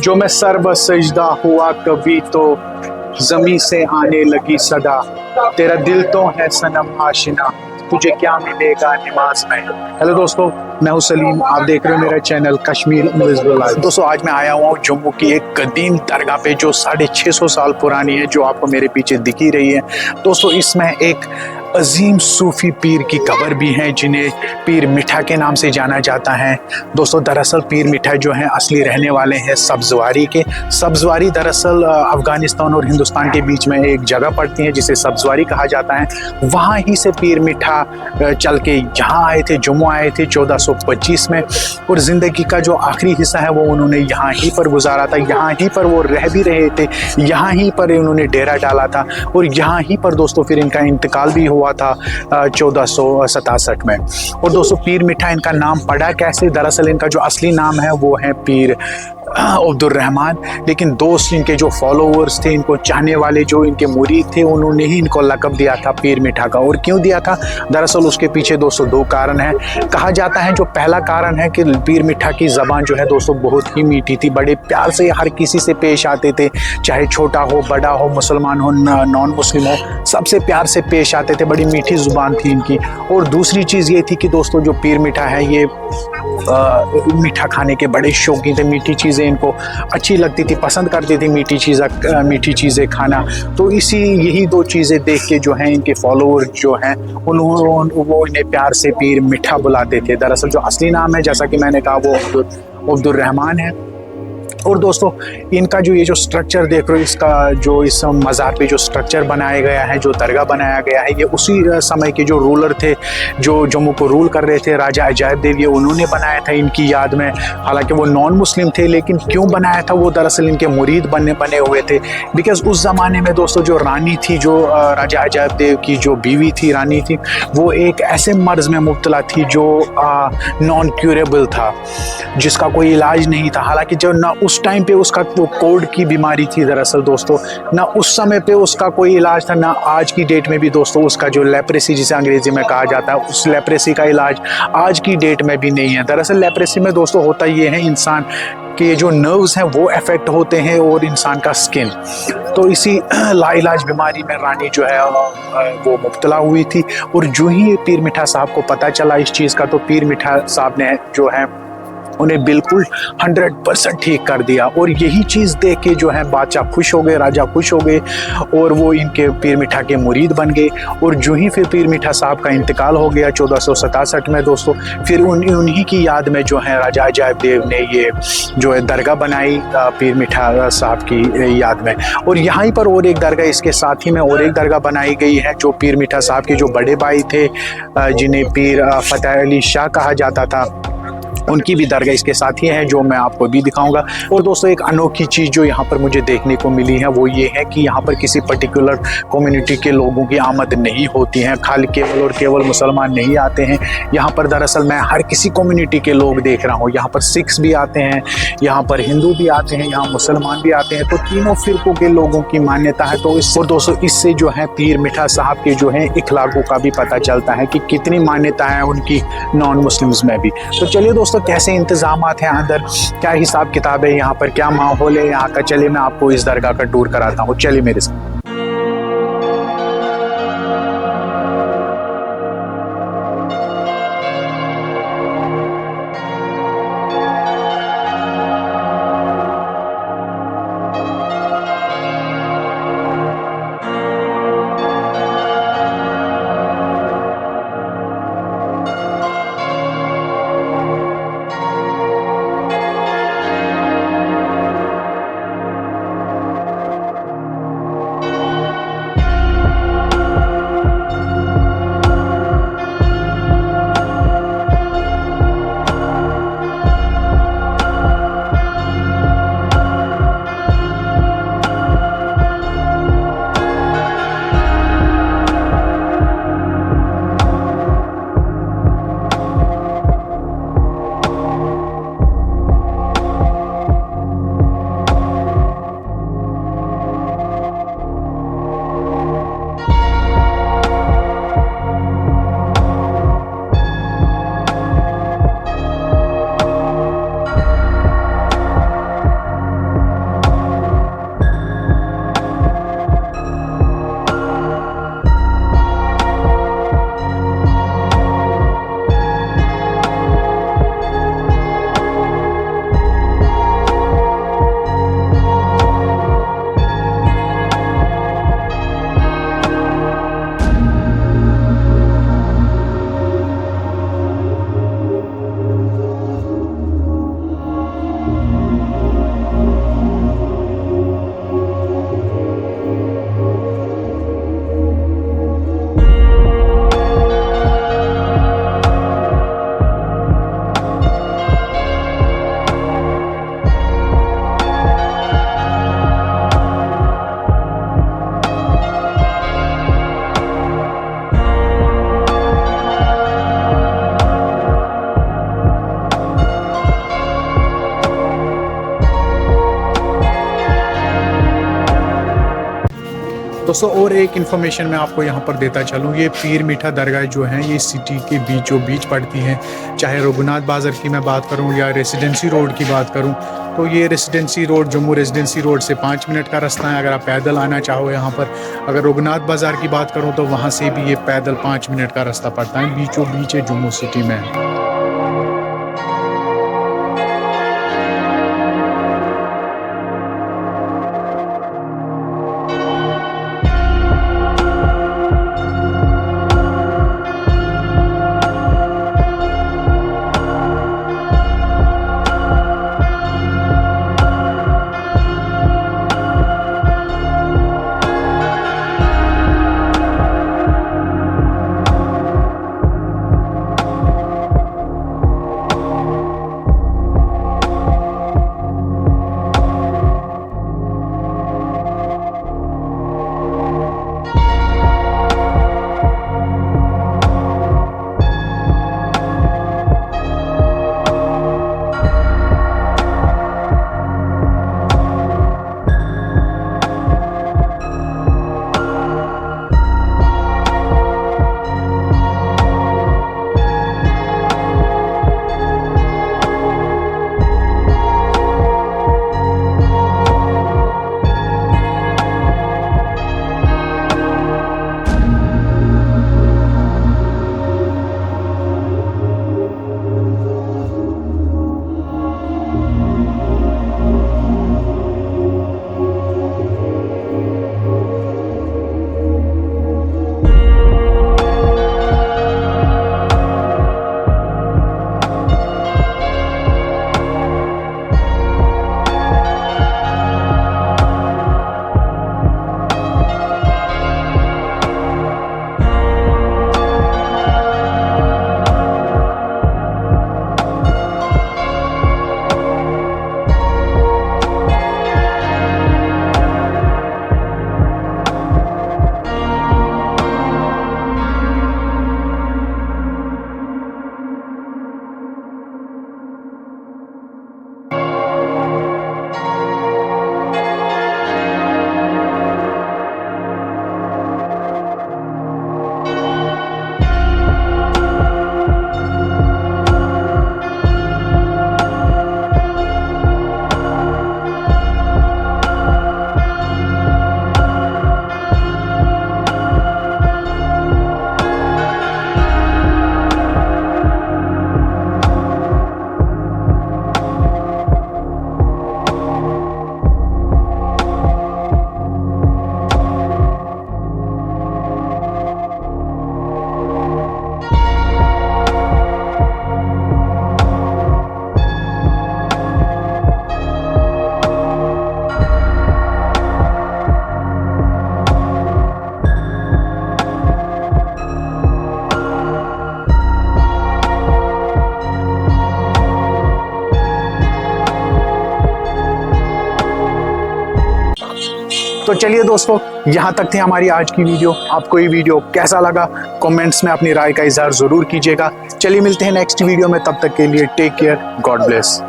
जो मैं सर बसजदा हुआ कभी तो जमी से आने लगी सदा। तेरा दिल तो है सनम आशिना, तुझे क्या मिलेगा नमाज में। हेलो दोस्तों, मैं हूं सलीम, आप देख रहे हो मेरा चैनल कश्मीर इनविजिबल लाइफ। दोस्तों आज मैं आया हुआ हूँ जम्मू की एक कदीम दरगाह पे जो 650 साल पुरानी है, जो आपको मेरे पीछे दिखी रही है। दोस्तों इसमें एक अजीम सूफी पीर की कब्र भी है जिन्हें पीर मिठा के नाम से जाना जाता है। दोस्तों दरअसल पीर मिठा जो है असली रहने वाले हैं सब्जवारी के। सब्जवारी दरअसल अफ़गानिस्तान और हिंदुस्तान के बीच में एक जगह पड़ती है जिसे सब्जवारी कहा जाता है। वहाँ ही से पीर मिठा चल के यहाँ आए थे, जम्मू आए थे 1425 में, और ज़िंदगी का जो आखिरी हिस्सा है वो उन्होंने यहाँ ही पर गुजारा था। यहाँ ही पर वो रह भी रहे थे, यहाँ ही पर उन्होंने डेरा डाला था और यहाँ ही पर दोस्तों फिर इनका इंतकाल भी हुआ था 1467 में। और दोस्तों पीर मिठा इनका नाम पड़ा कैसे? दरअसल इनका जो असली नाम है वो है पीर अब्दुल रहमान, लेकिन दोस्त इनके जो फॉलोअर्स थे, इनको चाहने वाले जो इनके मुरीद थे, उन्होंने ही इनको लक़ब दिया था पीर मिठा का। और क्यों दिया था? दरअसल उसके पीछे दोस्तों दो कारण हैं। कहा जाता है जो पहला कारण है कि पीर मिठा की ज़बान जो है दोस्तों बहुत ही मीठी थी, बड़े प्यार से हर किसी से पेश आते थे, चाहे छोटा हो बड़ा हो, मुसलमान हो नॉन मुस्लिम हो, सबसे प्यार से पेश आते थे। बड़ी मीठी ज़ुबान थी इनकी। और दूसरी चीज़ ये थी कि दोस्तों जो पीर मिठा है ये मीठा खाने के बड़े शौकीन थे। मीठी चीज़ें इनको अच्छी लगती थी, पसंद करती थी मीठी चीज़ें खाना। तो यही दो चीज़ें देख के जो हैं इनके फॉलोअर जो हैं वो इन्हें प्यार से पीर मिठा बुलाते थे। दरअसल जो असली नाम है जैसा कि मैंने कहा वो अब्दुल रहमान है। और दोस्तों इनका जो ये जो स्ट्रक्चर देख रहे हो, इसका जो इस मज़ार पे जो स्ट्रक्चर बनाया गया है, जो दरगाह बनाया गया है, ये उसी समय के जो रूलर थे जो जम्मू को रूल कर रहे थे, राजा अजायब देव, ये उन्होंने बनाया था इनकी याद में। हालांकि वो नॉन मुस्लिम थे, लेकिन क्यों बनाया था? वो दरअसल इनके मुरीद बने हुए थे। बिकॉज़ उस ज़माने में दोस्तों जो रानी थी, जो राजा अजायब देव की जो बीवी थी, रानी थी, वो एक ऐसे मर्ज़ में मुब्तला थी जो नॉन क्यूरेबल था, जिसका कोई इलाज नहीं था। हालांकि जो ना उस टाइम पे उसका वो कोड की बीमारी थी दरअसल दोस्तों, ना उस समय पे उसका कोई इलाज था, ना आज की डेट में भी दोस्तों उसका जो लेप्रेसी जिसे अंग्रेजी में कहा जाता है, उस लेप्रेसी का इलाज आज की डेट में भी नहीं है। दरअसल लेप्रेसी में दोस्तों होता ये है, इंसान के जो नर्व्स हैं वो अफेक्ट होते हैं और इंसान का स्किन। तो इसी लाइलाज बीमारी में रानी जो है वो मुब्तला हुई थी। और जो ही पीर मिठा साहब को पता चला इस चीज़ का, तो पीर मिठा साहब ने जो है उन्हें बिल्कुल 100% ठीक कर दिया। और यही चीज़ देख के जो है बादशाह खुश हो गए, राजा खुश हो गए, और वो इनके पीर मिठा के मुरीद बन गए। और जो ही फिर पीर मिठा साहब का इंतकाल हो गया 1467 में दोस्तों, फिर उन्हीं की याद में जो है राजा अजायब देव ने ये जो है दरगाह बनाई पीर मिठा साहब की याद में। और यहाँ पर और एक दरगाह, इसके साथ ही में और एक दरगाह बनाई गई है जो पीर मिठा साहब के जो बड़े भाई थे, जिन्हें पीर फतेह अली शाह कहा जाता था, उनकी भी दरगाह इसके साथ ही है, जो मैं आपको भी दिखाऊंगा। और दोस्तों एक अनोखी चीज़ जो यहाँ पर मुझे देखने को मिली है वो ये है कि यहाँ पर किसी पर्टिकुलर कम्युनिटी के लोगों की आमद नहीं होती है, खाली केवल और केवल मुसलमान नहीं आते हैं यहाँ पर। दरअसल मैं हर किसी कम्युनिटी के लोग देख रहा हूँ। यहाँ पर सिख्स भी आते हैं, यहाँ पर हिंदू भी आते हैं, यहाँ मुसलमान भी आते हैं। तो तीनों फिरकों के लोगों की मान्यता है। तो और दोस्तों इससे जो है पीर मिठा साहब के जो है इखलाकों का भी पता चलता है कि कितनी मान्यता है उनकी नॉन मुस्लिम्स में भी। तो चलिए दोस्तों कैसे इंतजामात हैं अंदर, क्या हिसाब किताब है यहाँ पर, क्या माहौल है यहाँ का, चलिए मैं आपको इस दरगाह का टूर कराता हूँ। चलिए मेरे साथ। दोस्तों और एक इन्फॉर्मेशन मैं आपको यहाँ पर देता चलूँ, ये पीर मीठा दरगाह जो है ये सिटी के बीचों बीच पड़ती है। चाहे रघुनाथ बाज़ार की मैं बात करूँ या रेसिडेंसी रोड की बात करूँ, तो ये residency road, Jammu residency road से 5 मिनट का रास्ता है अगर आप पैदल आना चाहो यहाँ पर। अगर रघुनाथ बाज़ार की बात करूँ तो वहाँ से भी ये पैदल 5 मिनट का रास्ता पड़ता है, बीचों बीच जम्मू सिटी में। तो चलिए दोस्तों, यहाँ तक थी हमारी आज की वीडियो। आपको ये वीडियो कैसा लगा कमेंट्स में अपनी राय का इजहार जरूर कीजिएगा। चलिए मिलते हैं नेक्स्ट वीडियो में, तब तक के लिए टेक केयर, गॉड ब्लेस।